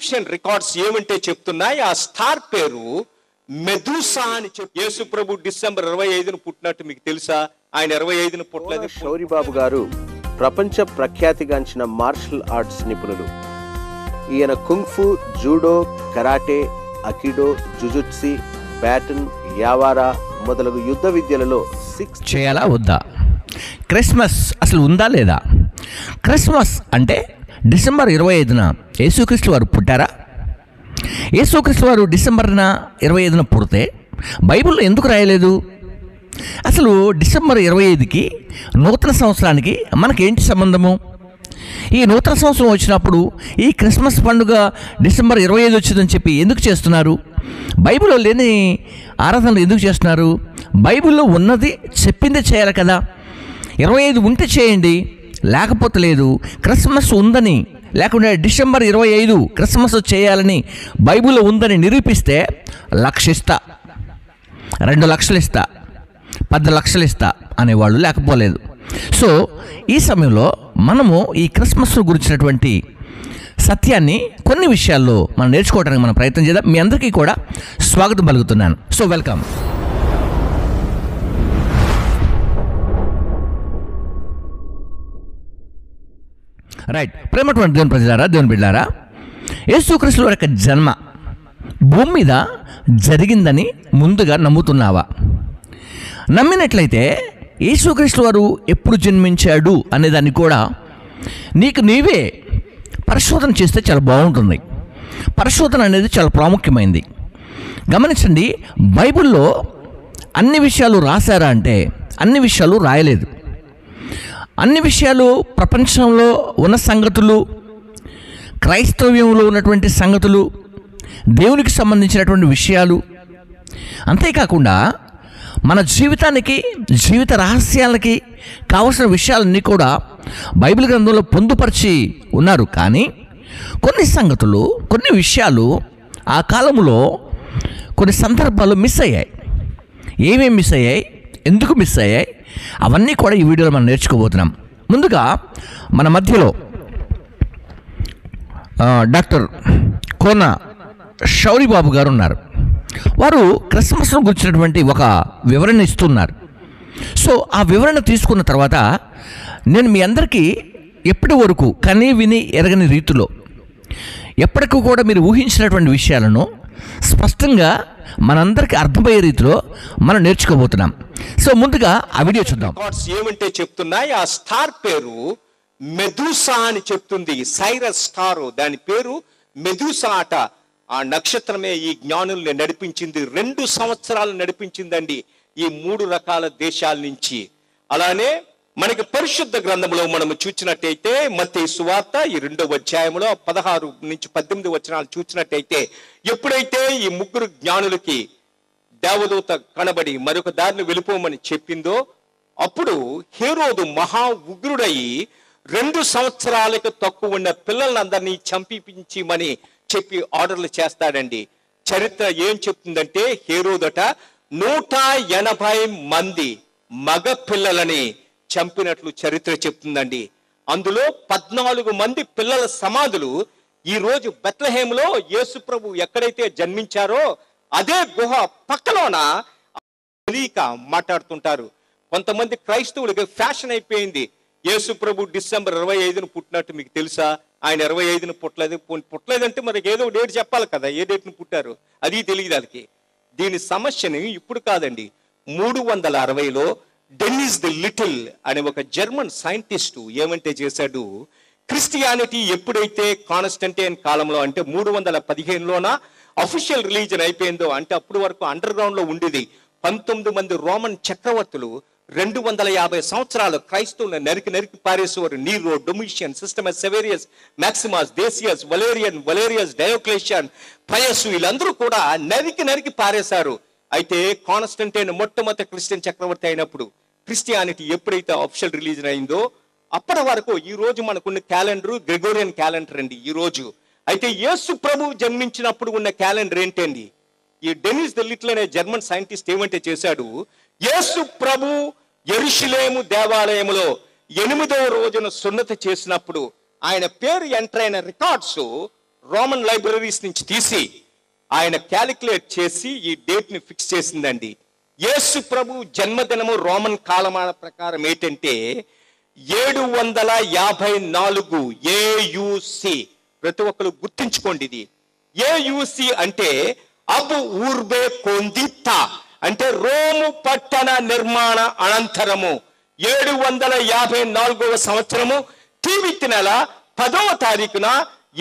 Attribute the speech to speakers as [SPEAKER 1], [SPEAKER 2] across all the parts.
[SPEAKER 1] Egyptian records ఏమంటే చెప్తున్నాయి, ఆ స్టార్ పేరు మెదూసా అని చెప్పి. యేసు ప్రభు డిసెంబర్ 25న పుట్టినట్టు మీకు తెలుసా? ఆయన 25న పుట్టలేదు.
[SPEAKER 2] శౌరిబాబు గారు ప్రపంచ ప్రఖ్యాతిగాంచిన మార్షల్ ఆర్ట్స్ నిపుణులు. ఈయన kung fu, judo, karate, aikido, జుజుట్సి, baton, యావారా మొదలగు యుద్ధ విద్యలలో
[SPEAKER 3] చేయాలా వద్దా? క్రిస్మస్ అసలు ఉందా లేదా? క్రిస్మస్ అంటే డిసెంబర్ 25న యేసుక్రీస్తు వారు పుట్టారా? యేసుక్రీస్తు వారు డిసెంబర్ 25న పుడితే బైబిల్లో ఎందుకు రాయలేదు? అసలు డిసెంబర్ 25కి నూతన సంవత్సరానికి మనకేంటి సంబంధము? ఈ నూతన సంవత్సరం వచ్చినప్పుడు ఈ క్రిస్మస్ పండుగ డిసెంబర్ 25 వచ్చిందని చెప్పి ఎందుకు చేస్తున్నారు? బైబిల్లో లేని ఆరాధనలు ఎందుకు చేస్తున్నారు? బైబిల్లో ఉన్నది చెప్పిందే చేయాలి కదా. 25 ఉంటే చేయండి, లేకపోతే లేదు. క్రిస్మస్ ఉందని, లేకుంటే డిసెంబర్ 25 క్రిస్మస్ చేయాలని బైబిల్లో ఉందని నిరూపిస్తే 1,00,000 ఇస్తా, 2 లక్షలు ఇస్తా, 10 లక్షలు ఇస్తా అనేవాళ్ళు లేకపోలేదు. సో ఈ సమయంలో మనము ఈ క్రిస్మస్ గురించినటువంటి సత్యాన్ని కొన్ని విషయాల్లో మనం నేర్చుకోవడానికి మనం ప్రయత్నం చేద్దాం. మీ అందరికీ కూడా స్వాగతం పలుకుతున్నాను. So welcome. రైట్. ప్రేమటువంటి దేవుని ప్రజలారా, దేవుని బిడ్డారా, యేసుక్రీస్తు వారి యొక్క జన్మ భూమి మీద జరిగిందని ముందుగా నమ్ముతున్నావా? నమ్మినట్లయితే యేసుక్రీస్తు వారు ఎప్పుడు జన్మించాడు అనేదాన్ని కూడా నీకు నీవే పరిశోధన చేస్తే చాలా బాగుంటుంది. పరిశోధన అనేది చాలా ప్రాముఖ్యమైనది. గమనించండి, బైబిల్లో అన్ని విషయాలు రాశారా అంటే అన్ని విషయాలు రాయలేదు. అన్ని విషయాలు ప్రపంచంలో ఉన్న సంగతులు, క్రైస్తవ్యంలో ఉన్నటువంటి సంగతులు, దేవునికి సంబంధించినటువంటి విషయాలు, అంతేకాకుండా మన జీవితానికి, జీవిత రహస్యాలకి కావలసిన విషయాలన్నీ కూడా బైబిల్ గ్రంథంలో పొందుపరిచి ఉన్నారు. కానీ కొన్ని సంగతులు, కొన్ని విషయాలు ఆ కాలంలో కొన్ని సందర్భాలు మిస్ అయ్యాయి. ఏమేమి మిస్ అయ్యాయి, ఎందుకు మిస్ అయ్యాయి, అవన్నీ కూడా ఈ వీడియోలో మనం నేర్చుకోబోతున్నాం. ముందుగా మన మధ్యలో డాక్టర్ కోన శౌరిబాబు గారు ఉన్నారు. వారు క్రిస్మస్ను గురించినటువంటి ఒక వివరణ ఇస్తున్నారు. సో ఆ వివరణ తీసుకున్న తర్వాత నేను మీ అందరికీ ఎప్పటి వరకు కనీ విని ఎరగని రీతిలో, ఎప్పటికీ కూడా మీరు ఊహించినటువంటి విషయాలను స్పష్టంగా మనందరికీ అర్థమయ్యే రీతిలో మనం నేర్చుకోబోతున్నాం. సో ముందుగా ఆ వీడియో చూద్దాం.
[SPEAKER 1] ఏమంటే చెప్తున్నాయి, ఆ స్టార్ పేరు మెదూసా అని చెప్తుంది. సైరస్ స్టార్, దాని పేరు మెదూసా అట. ఆ నక్షత్రమే ఈ జ్ఞానుల్ని నడిపించింది. 2 సంవత్సరాలు నడిపించిందండి ఈ 3 రకాల దేశాల నుంచి. అలానే మనకి పరిశుద్ధ గ్రంథంలో మనము చూసినట్టయితే మత్తయి సువార్త ఈ 2వ అధ్యాయంలో 16 నుంచి 18 వచనాలు చూసినట్టయితే, ఎప్పుడైతే ఈ 3 జ్ఞానులకి దేవదూత కనబడి మరొక దారిని వెళ్ళిపోమని చెప్పిందో, అప్పుడు హేరోదు మహా ఉగ్రుడై 2 సంవత్సరాలకు తక్కువ ఉన్న పిల్లలందరినీ చంపించమని చెప్పి ఆర్డర్లు చేస్తాడండి. చరిత్ర ఏం చెప్తుందంటే, హేరోదట 180 మంది మగ పిల్లలని చంపినట్లు చరిత్ర చెప్తుందండి. అందులో 14 మంది పిల్లల సమాధులు ఈ రోజు బెత్లెహేములో యేసు ప్రభు ఎక్కడైతే జన్మించారో అదే గుహ పక్కలోన తెలియక మాట్లాడుతుంటారు. కొంతమంది క్రైస్తవులకి ఫ్యాషన్ అయిపోయింది, యేసు ప్రభు డిసెంబర్ 25న పుట్టినట్టు మీకు తెలుసా? ఆయన 25న పుట్టలేదంటే మనకి ఏదో డేట్ చెప్పాలి కదా, ఏ డేట్ని పుట్టారు అది తెలియదు వాళ్ళకి. దీని సమస్యని ఇప్పుడు కాదండి, 360లో డెన్నిస్ ది లిటిల్ అనే ఒక జర్మన్ సైంటిస్టు ఏమంటే చేశాడు, క్రిస్టియానిటీ ఎప్పుడైతే కాన్స్టంటైన్ కాలంలో అంటే 315లోన అఫీషియల్ రిలీజన్ అయిపోయిందో, అంటే అప్పుడు వరకు అండర్ గ్రౌండ్ లో ఉండేది. 19 మంది రోమన్ చక్రవర్తులు 250 సంవత్సరాలు క్రైస్తవులను నరికి పారేసేవారు. నీరో, డొమిషియన్, సిస్టమస్ Severus, Maximus, Decius, Valerius, Diocletian, Pius, వీళ్ళందరూ కూడా నరికి పారేశారు. అయితే కాన్స్టంటైన్ మొట్టమొదటి క్రిస్టియన్ చక్రవర్తి అయినప్పుడు క్రిస్టియానిటీ ఎప్పుడైతే అఫీషియల్ రిలీజన్ అయిందో అప్పటి వరకు ఈ రోజు మనకున్న క్యాలెండర్ గ్రెగోరియన్ క్యాలెండర్ అండి ఈ రోజు. అయితే యేసు ప్రభు జన్మించినప్పుడు ఉన్న క్యాలెండర్ ఏంటండి? ఈ డెనిస్ ది లిటిల్ అనే జర్మన్ సైంటిస్ట్ ఏమంటే చేశాడు, యేసు ప్రభు యెరూషలేము దేవాలయంలో 8వ రోజున సున్నతి చేసినప్పుడు ఆయన పేరు ఎంటర్ అయిన రికార్డ్స్ రోమన్ లైబ్రరీస్ నుంచి తీసి ఆయన క్యాలిక్యులేట్ చేసి ఈ డేట్ ని ఫిక్స్ చేసిందండి. యేసు ప్రభు జన్మదినము రోమన్ కాలమాన ప్రకారం ఏంటంటే 754 ఏయుసి. ప్రతి ఒక్కరు గుర్తించుకోండి, ఇది ఏయుసి అంటే అబు ఊర్బే కొందిత, అంటే రోము పట్టణ నిర్మాణ అనంతరము 754వ సంవత్సరము తీవితి నెల 10వ తారీఖున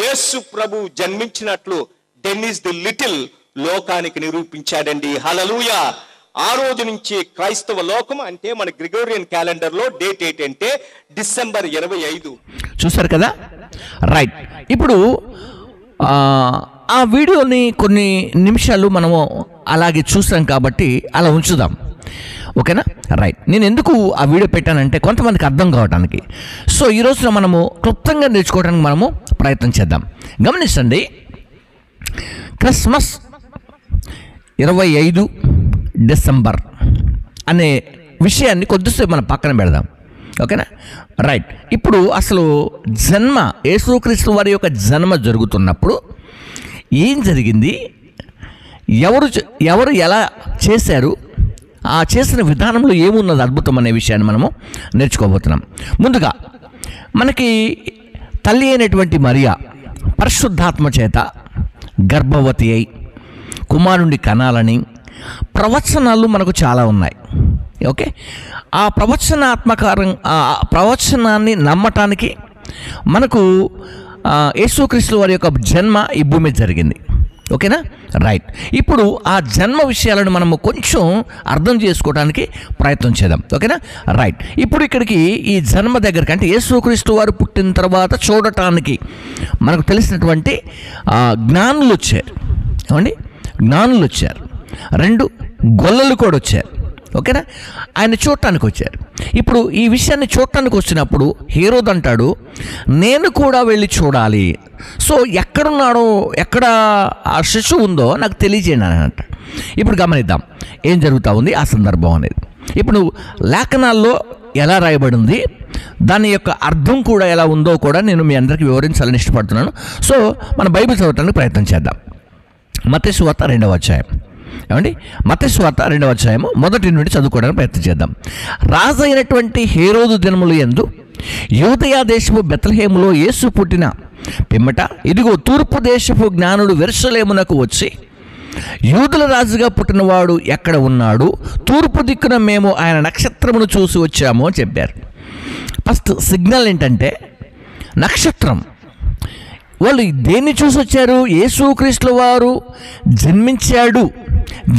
[SPEAKER 1] యేసు ప్రభు జన్మించినట్లు డెన్నిస్ ది లిటిల్ లోకానికి నిరూపించాడండి. హల్లెలూయా. ఆ రోజు నుంచి క్రైస్తవ లోకం అంటే మన గ్రిగోరియన్ క్యాలెండర్ లో డేట్ ఏంటంటే డిసెంబర్ 25.
[SPEAKER 3] చూసారు కదా, రైట్. ఇప్పుడు ఆ వీడియోని కొన్ని నిమిషాలు మనము అలాగే చూసాం కాబట్టి అలా ఉంచుదాం, ఓకేనా? రైట్. నేను ఎందుకు ఆ వీడియో పెట్టానంటే కొంతమందికి అర్థం కావడానికి. సో ఈ రోజున మనము క్లుప్తంగా నేర్చుకోవడానికి మనము ప్రయత్నం చేద్దాం. గమనించండి, క్రిస్మస్ 25 డిసెంబర్ అనే విషయాన్ని కొద్దిసేపు మనం పక్కన పెడదాం, ఓకేనా? రైట్. ఇప్పుడు అసలు జన్మ, యేసుక్రీస్తు వారి యొక్క జన్మ జరుగుతున్నప్పుడు ఏం జరిగింది, ఎవరు ఎలా చేశారు, ఆ చేసిన విధానంలో ఏమున్నది అద్భుతం అనే విషయాన్ని మనము నేర్చుకోబోతున్నాం. ముందుగా మనకి తల్లి అయినటువంటి మరియా పరిశుద్ధాత్మ చేత గర్భవతి అయి కుమారుణ్ణి కనాలని ప్రవచనాలు మనకు చాలా ఉన్నాయి, ఓకే? ఆ ప్రవచనాన్ని నమ్మటానికి మనకు యేసుక్రీస్తు వారి యొక్క జన్మ ఈ భూమి మీద జరిగింది, ఓకేనా? రైట్. ఇప్పుడు ఆ జన్మ విషయాలను మనము కొంచెం అర్థం చేసుకోవడానికి ప్రయత్నం చేద్దాం, ఓకేనా? రైట్. ఇప్పుడు ఇక్కడికి ఈ జన్మ దగ్గరికి అంటే యేసుక్రీస్తు వారు పుట్టిన తర్వాత చూడటానికి మనకు తెలిసినటువంటి జ్ఞానులు వచ్చారు, ఏమండి? జ్ఞానులు వచ్చారు, 2 గొల్లలు కూడా వచ్చారు, ఓకేనా? ఆయన చూడటానికి వచ్చారు. ఇప్పుడు ఈ విషయాన్ని చూడటానికి వచ్చినప్పుడు హేరోదు అంటాడు, నేను కూడా వెళ్ళి చూడాలి. సో ఎక్కడున్నాడో, ఎక్కడ ఆ శిశువు ఉందో నాకు తెలియజేయండి అని అంట. ఇప్పుడు గమనిద్దాం ఏం జరుగుతూ ఉంది ఆ సందర్భం అనేది. ఇప్పుడు లేఖనాల్లో ఎలా రాయబడింది, దాని యొక్క అర్థం కూడా ఎలా ఉందో కూడా నేను మీ అందరికీ వివరించాలని ఇష్టపడుతున్నాను. సో మన బైబిల్ చదవటానికి ప్రయత్నం చేద్దాం. మత్తయి సువార్త 2వ అధ్యాయం, ఏమండి? మత్తయి సువార్త 2వ అధ్యాయము 1 నుండి చదువుకోవడానికి ప్రయత్నం చేద్దాం. రాజు అయినటువంటి హేరోదు దినములు యందు యూదయ దేశపు బెత్లెహేములో యేసు పుట్టిన పిమ్మట ఇదిగో తూర్పు దేశపు జ్ఞానుడు యెరూషలేమునకు వచ్చి, యూదుల రాజుగా పుట్టినవాడు ఎక్కడ ఉన్నాడు, తూర్పు దిక్కున మేము ఆయన నక్షత్రమును చూసి వచ్చాము అని చెప్పారు. ఫస్ట్ సిగ్నల్ ఏంటంటే నక్షత్రం. వాళ్ళు దేన్ని చూసి వచ్చారు? యేసుక్రీస్తు వారు జన్మించాడు,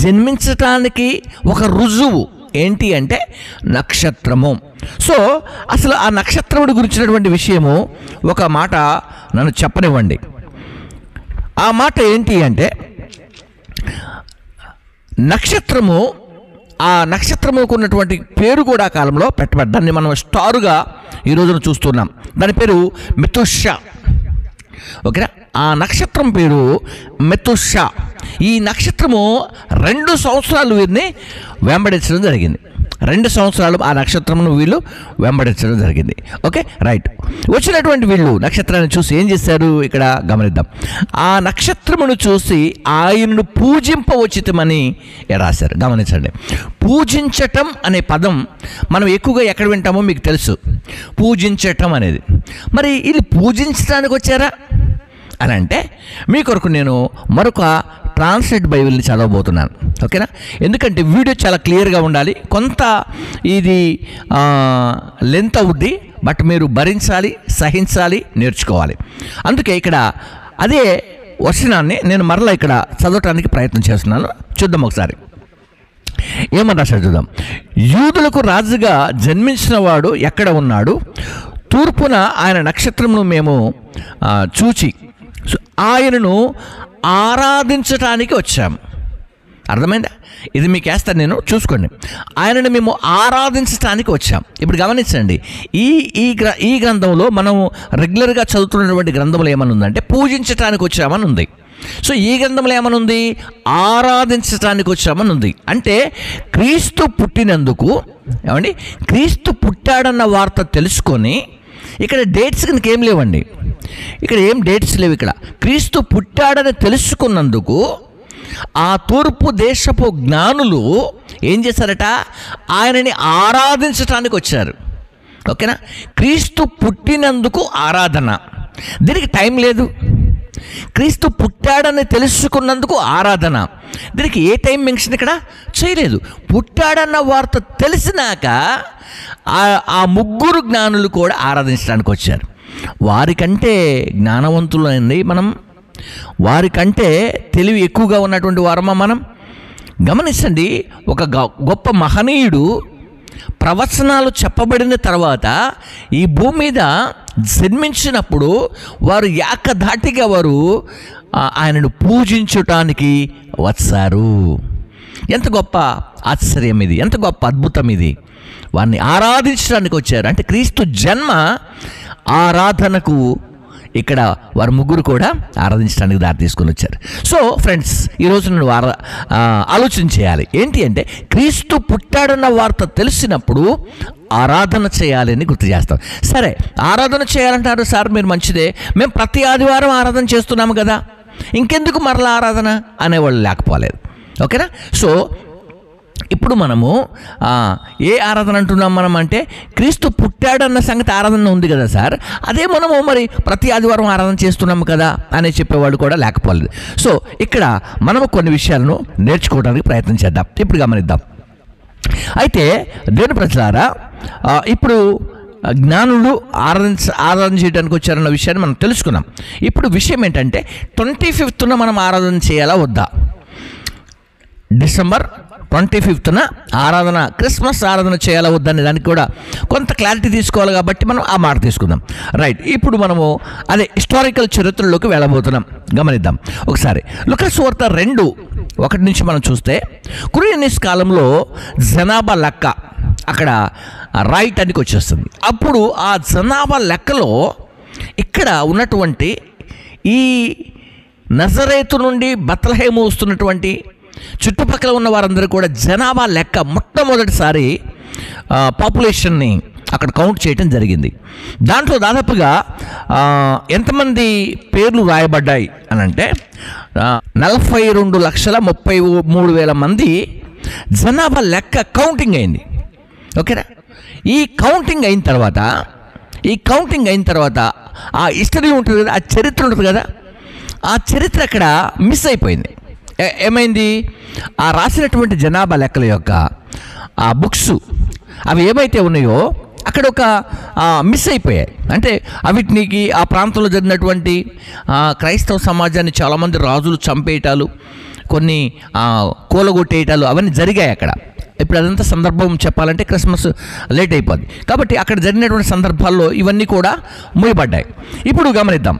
[SPEAKER 3] జన్మించటానికి ఒక రుజువు ఏంటి అంటే నక్షత్రము. సో అసలు ఆ నక్షత్రముడి గురించినటువంటి విషయము ఒక మాట నన్ను చెప్పనివ్వండి. ఆ మాట ఏంటి అంటే నక్షత్రము, ఆ నక్షత్రముకు ఉన్నటువంటి పేరు కూడా ఆ కాలంలో పెట్టబడ్డ, దాన్ని మనం స్టారుగా ఈ రోజున చూస్తున్నాం. దాని పేరు మెతుషా, ఓకేనా? ఆ నక్షత్రం పేరు మెతుషా. ఈ నక్షత్రము 2 సంవత్సరాలు వీరిని వెంబడించడం జరిగింది. 2 సంవత్సరాలు ఆ నక్షత్రమును వీళ్ళు వెంబడించడం జరిగింది, ఓకే? రైట్. వచ్చినటువంటి వీళ్ళు నక్షత్రాన్ని చూసి ఏం చేశారు ఇక్కడ గమనిద్దాం. ఆ నక్షత్రమును చూసి ఆయనను పూజింపవచ్చితమని రాశారు. గమనించండి, పూజించటం అనే పదం మనం ఎక్కువగా ఎక్కడ వింటామో మీకు తెలుసు, పూజించటం అనేది. మరి ఇది పూజించడానికి వచ్చారా అని అంటే మీ కొరకు నేను మరొక ట్రాన్స్లేట్ బైబిల్ని చదవబోతున్నాను, ఓకేనా? ఎందుకంటే వీడియో చాలా క్లియర్గా ఉండాలి. కొంత ఇది లెంత్ అవుద్ది, బట్ మీరు భరించాలి, సహించాలి, నేర్చుకోవాలి. అందుకే ఇక్కడ అదే వచనాన్ని నేను మరలా ఇక్కడ చదవటానికి ప్రయత్నం చేస్తున్నాను. చూద్దాం ఒకసారి ఏమని రాశాడు చూద్దాం. యూదులకు రాజుగా జన్మించిన వాడు ఎక్కడ ఉన్నాడు, తూర్పున ఆయన నక్షత్రమును మేము చూచి ఆయనను ఆరాధించటానికి వచ్చాము. అర్థమైందా? ఇది మీకు వేస్తాను నేను, చూసుకోండి. ఆయనను మేము ఆరాధించటానికి వచ్చాం. ఇప్పుడు గమనించండి, ఈ గ్రంథంలో మనం రెగ్యులర్గా చదువుతున్నటువంటి గ్రంథంలో ఏమని ఉందంటే పూజించటానికి వచ్చామని ఉంది. సో ఈ గ్రంథంలో ఏమని ఉంది? ఆరాధించటానికి వచ్చామని ఉంది. అంటే క్రీస్తు పుట్టినందుకు, ఏమండి, క్రీస్తు పుట్టాడన్న వార్త తెలుసుకొని ఇక్కడ డేట్స్ కనుక ఏం లేవండి, ఇక్కడ ఏం డేట్స్ లేవు. ఇక్కడ క్రీస్తు పుట్టాడని తెలుసుకున్నందుకు ఆ తూర్పు దేశపు జ్ఞానులు ఏం చేశారట, ఆయనని ఆరాధించటానికి వచ్చారు. ఓకేనా, క్రీస్తు పుట్టినందుకు ఆరాధన, దీనికి టైం లేదు. క్రీస్తు పుట్టాడని తెలుసుకున్నందుకు ఆరాధన, దీనికి ఏ టైం మెన్షన్ ఇక్కడ చేయలేదు. పుట్టాడన్న వార్త తెలిసినాక ఆ ముగ్గురు జ్ఞానులు కూడా ఆరాధించడానికి వచ్చారు. వారికంటే జ్ఞానవంతులండి మనం, వారికంటే తెలివి ఎక్కువగా ఉన్నటువంటి వారమా మనం? గమనించండి, ఒక గొప్ప మహనీయుడు ప్రవచనాలు చెప్పబడిన తర్వాత ఈ భూమి మీద జన్మించినప్పుడు వారు ఏకధాటిగా వారు ఆయనను పూజించటానికి వచ్చారు. ఎంత గొప్ప ఆశ్చర్యం ఇది, ఎంత గొప్ప అద్భుతం ఇది. వారిని ఆరాధించడానికి వచ్చారు. అంటే క్రీస్తు జన్మ ఆరాధనకు ఇక్కడ వారు ముగ్గురు కూడా ఆరాధించడానికి దారి తీసుకొని వచ్చారు. సో ఫ్రెండ్స్, ఈరోజు నువ్వు ఆలోచన చేయాలి. ఏంటి అంటే, క్రీస్తు పుట్టాడన్న వార్త తెలిసినప్పుడు ఆరాధన చేయాలని గుర్తు చేస్తాం. సరే, ఆరాధన చేయాలంటారు సార్, మీరు మంచిదే, మేము ప్రతి ఆదివారం ఆరాధన చేస్తున్నాము కదా, ఇంకెందుకు మరలా ఆరాధన అనేవాళ్ళు లేకపోలేదు. ఓకేనా? సో ఇప్పుడు మనము ఏ ఆరాధన అంటున్నాం మనం అంటే, క్రీస్తు పుట్టాడన్న సంగతి ఆరాధన ఉంది కదా సార్, అదే మనము మరి ప్రతి ఆదివారం ఆరాధన చేస్తున్నాము కదా అని చెప్పేవాళ్ళు కూడా లేకపోలేదు. సో ఇక్కడ మనము కొన్ని విషయాలను నేర్చుకోవడానికి ప్రయత్నం చేద్దాం. ఇప్పుడు గమనిద్దాం. అయితే దేవుని ప్రజలారా, ఇప్పుడు జ్ఞానులు ఆరాధన చేయడానికి వచ్చారన్న విషయాన్ని మనం తెలుసుకున్నాం. ఇప్పుడు విషయం ఏంటంటే, 25th మనం ఆరాధన చేయాలా వద్దా? డిసెంబర్ 25th ఆరాధన, క్రిస్మస్ ఆరాధన చేయాలా వద్దని దానికి కూడా కొంత క్లారిటీ తీసుకోవాలి కాబట్టి మనం ఆ మాట తీసుకుందాం. రైట్, ఇప్పుడు మనము అదే హిస్టారికల్ చరిత్రలోకి వెళ్ళబోతున్నాం. గమనిద్దాం ఒకసారి. లూకా సువార్త 2:1 నుంచి మనం చూస్తే, కురియనిస్ కాలంలో జనాభా లెక్క అక్కడ రైట్ అనికి వచ్చేస్తుంది. అప్పుడు ఆ జనాభా లెక్కలో ఇక్కడ ఉన్నటువంటి ఈ నజరేతు నుండి బత్లెహేము వస్తున్నటువంటి చుట్టుపక్కల ఉన్న వారందరూ కూడా జనాభా లెక్క మొట్టమొదటిసారి పాపులేషన్ని అక్కడ కౌంట్ చేయటం జరిగింది. దాంట్లో దాదాపుగా ఎంతమంది పేర్లు రాయబడ్డాయి అని అంటే 42,33,000 మంది జనాభా లెక్క కౌంటింగ్ అయింది. ఓకేనా? ఈ కౌంటింగ్ అయిన తర్వాత ఆ హిస్టరీ ఉంటుంది కదా, ఆ చరిత్ర ఉంటుంది కదా, ఆ చరిత్ర అక్కడ మిస్ అయిపోయింది. ఏమైంది? ఆ రాసినటువంటి జనాభా లెక్కల యొక్క ఆ బుక్స్ అవి ఏవైతే ఉన్నాయో అక్కడ ఒక మిస్ అయిపోయాయి. అంటే అవిటికి ఆ ప్రాంతంలో జరిగినటువంటి క్రైస్తవ సమాజాన్ని చాలామంది రాజులు చంపేయటాలు, కొన్ని కూలగొట్టేయటాలు అవన్నీ జరిగాయి అక్కడ. ఇప్పుడు అదంతా సందర్భం చెప్పాలంటే క్రిస్మస్ లేట్ అయిపోద్ది కాబట్టి అక్కడ జరిగినటువంటి సందర్భాల్లో ఇవన్నీ కూడా మూయబడ్డాయి. ఇప్పుడు గమనిద్దాం.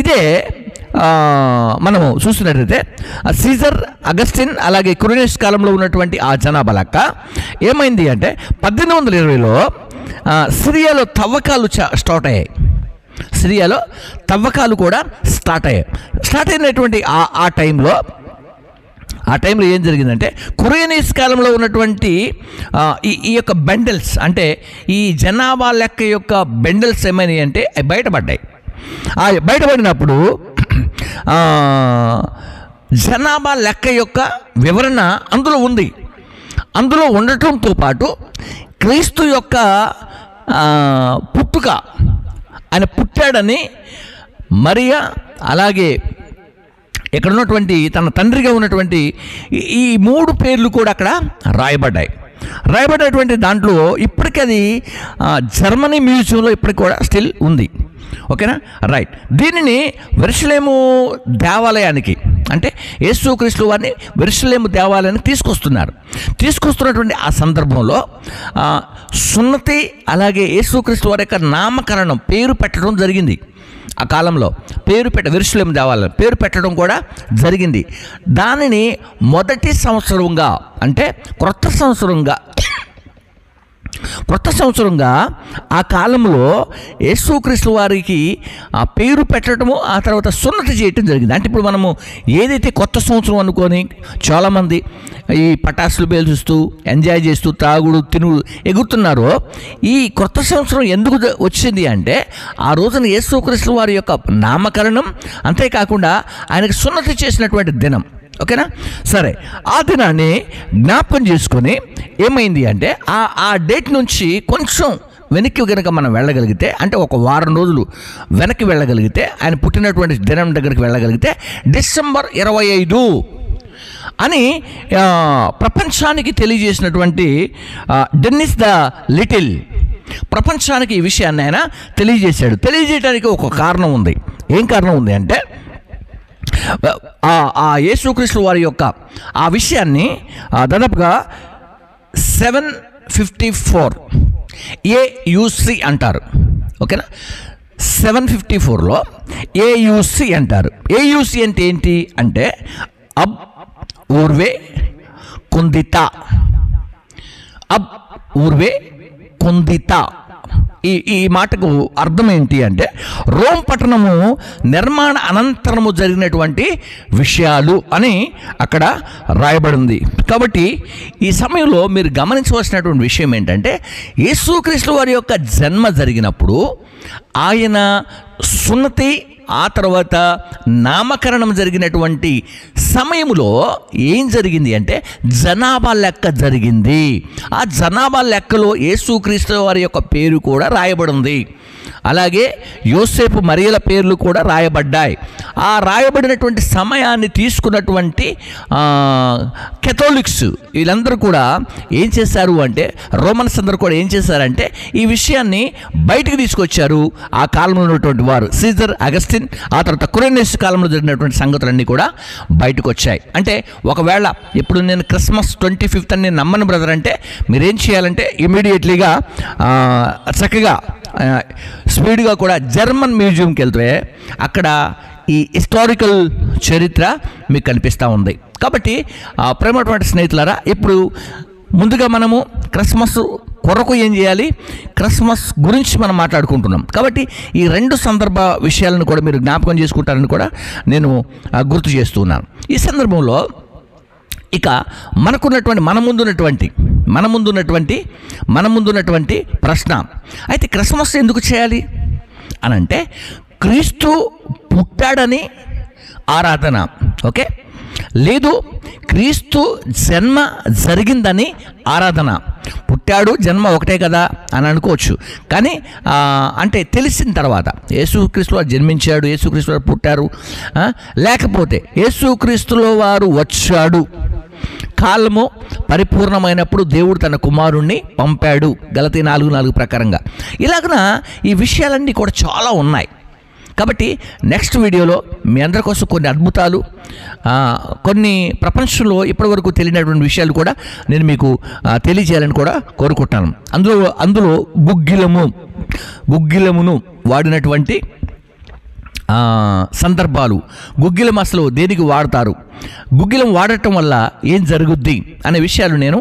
[SPEAKER 3] ఇదే మనము చూస్తున్నట్లయితే సీజర్, అగస్టిన్ అలాగే క్యురీనియస్ కాలంలో ఉన్నటువంటి ఆ జనాభా లెక్క ఏమైంది అంటే 1820లో సిరియాలో తవ్వకాలు స్టార్ట్ అయ్యాయి. సిరియాలో తవ్వకాలు కూడా స్టార్ట్ అయినటువంటి ఆ టైంలో ఏం జరిగిందంటే, కురియనీస్ కాలంలో ఉన్నటువంటి ఈ యొక్క బెండల్స్, అంటే ఈ జనాభా లెక్క యొక్క బెండల్స్ ఏమైనాయి అంటే బయటపడ్డాయి. బయటపడినప్పుడు జనాభా లెక్క యొక్క వివరణ అందులో ఉంది. అందులో ఉండటంతో పాటు క్రీస్తు యొక్క పుట్టుక, ఆయన పుట్టాడని మరియా అలాగే ఇక్కడ ఉన్నటువంటి తన తండ్రిగా ఉన్నటువంటి ఈ 3 పేర్లు కూడా అక్కడ రాయబడ్డటువంటి దాంట్లో ఇప్పటికీ అది జర్మనీ మ్యూజియంలో ఇప్పటికి కూడా స్టిల్ ఉంది. ఓకేనా? రైట్. దీనిని యెరూషలేము దేవాలయానికి, అంటే యేసుక్రీస్తు వారిని యెరూషలేము దేవాలయానికి తీసుకొస్తున్నటువంటి ఆ సందర్భంలో సున్నతి అలాగే యేసుక్రీస్తు వారి యొక్క నామకరణం, పేరు పెట్టడం జరిగింది. ఆ కాలంలో యెరూషలేము దేవాలయం పేరు పెట్టడం కూడా జరిగింది. దానిని మొదటి సంవత్సరంగా, అంటే క్రొత్త సంవత్సరంగా క్రొత్త సంవత్సరంగా ఆ కాలంలో యేసుక్రీస్తు వారికి ఆ పేరు పెట్టడము, ఆ తర్వాత సున్నతి చేయటం జరిగింది. అంటే ఇప్పుడు మనము ఏదైతే కొత్త సంవత్సరం అనుకొని చాలామంది ఈ పటాసులు పేల్చుస్తూ ఎంజాయ్ చేస్తూ తాగుడు తినుడు ఎగురుతున్నారో, ఈ కొత్త సంవత్సరం ఎందుకు వచ్చింది అంటే ఆ రోజున యేసుక్రీస్తు వారి యొక్క నామకరణం, అంతేకాకుండా ఆయనకు సున్నతి చేసినటువంటి దినం. ఓకేనా? సరే, ఆ దినాన్ని జ్ఞాపకం చేసుకొని ఏమైంది అంటే ఆ డేట్ నుంచి కొంచెం వెనక్కి కనుక మనం వెళ్ళగలిగితే, అంటే ఒక వారం రోజులు వెనక్కి వెళ్ళగలిగితే, ఆయన పుట్టినటువంటి దినం దగ్గరికి వెళ్ళగలిగితే డిసెంబర్ 25 అని ప్రపంచానికి తెలియజేసినటువంటి డెన్నిస్ ద లిటిల్ ప్రపంచానికి ఈ విషయాన్ని ఆయన తెలియజేశాడు. తెలియజేయడానికి ఒక కారణం ఉంది. ఏం కారణం ఉంది అంటే ఆ యేసుక్రీస్తు వారి యొక్క ఆ విషయాన్ని దాదాపుగా 754 AUC అంటారు. ఓకేనా? 754లో AUC అంటారు. AUC అంటే ఏంటి అంటే అబ్ ఊర్వే కుందిత. అబ్ ఊర్వే కుందిత. ఈ మాటకు అర్థం ఏంటి అంటే రోమ్ పట్టణము నిర్మాణ అనంతరము జరిగినటువంటి విషయాలు అని అక్కడ రాయబడింది. కాబట్టి ఈ సమయంలో మీరు గమనించవలసినటువంటి విషయం ఏంటంటే యేసుక్రీస్తు వారి యొక్క జన్మ జరిగినప్పుడు ఆయన సున్నతి, ఆ తర్వాత నామకరణం జరిగినటువంటి సమయంలో ఏం జరిగింది అంటే జనాభా లెక్క జరిగింది. ఆ జనాభా లెక్కలో యేసుక్రీస్తు వారి యొక్క పేరు కూడా రాయబడింది. అలాగే యోసేపు మరియల పేర్లు కూడా రాయబడ్డాయి. ఆ రాయబడినటువంటి సమయాన్ని తీసుకున్నటువంటి కేథోలిక్స్ వీళ్ళందరూ కూడా ఏం చేశారు అంటే, రోమన్స్ అందరూ కూడా ఏం చేశారంటే ఈ విషయాన్ని బయటకు తీసుకొచ్చారు. ఆ కాలంలో ఉన్నటువంటి వారు సీజర్, అగస్టిన్, ఆ తర్వాత క్విరినియస్ కాలంలో జరిగినటువంటి సంగతులన్నీ కూడా బయటకు వచ్చాయి. అంటే ఒకవేళ ఇప్పుడు నేను క్రిస్మస్ 25th అని నేను నమ్మను బ్రదర్ అంటే మీరేం చేయాలంటే ఇమీడియట్లీగా చక్కగా స్పీడ్గా కూడా జర్మన్ మ్యూజియంకి వెళ్తే అక్కడ ఈ హిస్టారికల్ చరిత్ర మీకు కనిపిస్తూ ఉంది. కాబట్టి ప్రేమటువంటి స్నేహితులారా, ఇప్పుడు ముందుగా మనము క్రిస్మస్ కొరకు ఏం చేయాలి, క్రిస్మస్ గురించి మనం మాట్లాడుకుంటున్నాం. కాబట్టి ఈ రెండు సందర్భ విషయాలను కూడా మీరు జ్ఞాపకం చేసుకుంటారని కూడా నేను గుర్తు చేస్తున్నాను. ఈ సందర్భంలో ఇక మన ముందున్నటువంటి ప్రశ్న అయితే క్రిస్మస్ ఎందుకు చేయాలి అని అంటే క్రీస్తు పుట్టాడని ఆరాధన. ఓకే, లేదు క్రీస్తు జన్మ జరిగిందని ఆరాధన. పుట్టాడు జన్మ ఒకటే కదా అని అనుకోవచ్చు, కానీ అంటే తెలిసిన తర్వాత యేసుక్రీస్తు వారు జన్మించాడు, యేసుక్రీస్తు వారు పుట్టారు, లేకపోతే యేసుక్రీస్తులో వారు వచ్చాడు, కాలము పరిపూర్ణమైనప్పుడు దేవుడు తన కుమారుణ్ణి పంపాడు, గలతీ 4:4 ప్రకారంగా. ఇలాగన ఈ విషయాలన్నీ కూడా చాలా ఉన్నాయి. కాబట్టి నెక్స్ట్ వీడియోలో మీ అందరి కోసం కొన్ని అద్భుతాలు, కొన్ని ప్రపంచంలో ఇప్పటివరకు తెలియనటువంటి విషయాలు కూడా నేను మీకు తెలియజేయాలని కూడా కోరుకుంటున్నాను. అందులో గుగ్గిలమును వాడినటువంటి సందర్భాలు, గుగ్గిలం అసలు దేనికి వాడతారు, గుగ్గిలం వాడటం వల్ల ఏం జరుగుద్ది అనే విషయాలు నేను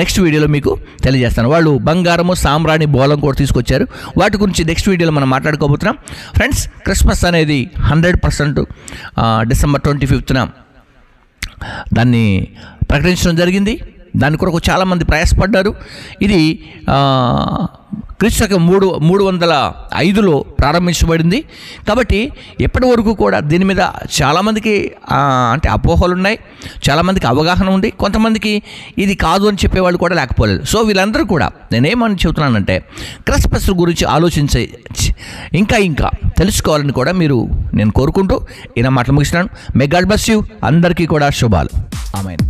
[SPEAKER 3] నెక్స్ట్ వీడియోలో మీకు తెలియజేస్తాను. వాళ్ళు బంగారము, సాంబ్రాణి, బోలం కూడా తీసుకొచ్చారు. వాటి గురించి నెక్స్ట్ వీడియోలో మనం మాట్లాడుకోబోతున్నాం. ఫ్రెండ్స్, క్రిస్మస్ అనేది 100% డిసెంబర్ 25న దాన్ని ప్రకటించడం జరిగింది. దాని కొరకు చాలామంది ప్రయాసపడ్డారు. ఇది క్రీస్తు 305లో ప్రారంభించబడింది. కాబట్టి ఎప్పటి వరకు కూడా దీని మీద చాలామందికి అంటే అపోహలు ఉన్నాయి, చాలామందికి అవగాహన ఉంది, కొంతమందికి ఇది కాదు అని చెప్పేవాళ్ళు కూడా లేకపోలేదు. సో వీళ్ళందరూ కూడా నేనేమని చెబుతున్నానంటే క్రిస్మస్ గురించి ఆలోచించే ఇంకా తెలుసుకోవాలని కూడా నేను కోరుకుంటూ ఈయన మాటలు ముగిస్తున్నాను. May God bless you. అందరికీ కూడా శుభాలు. ఆమేన్.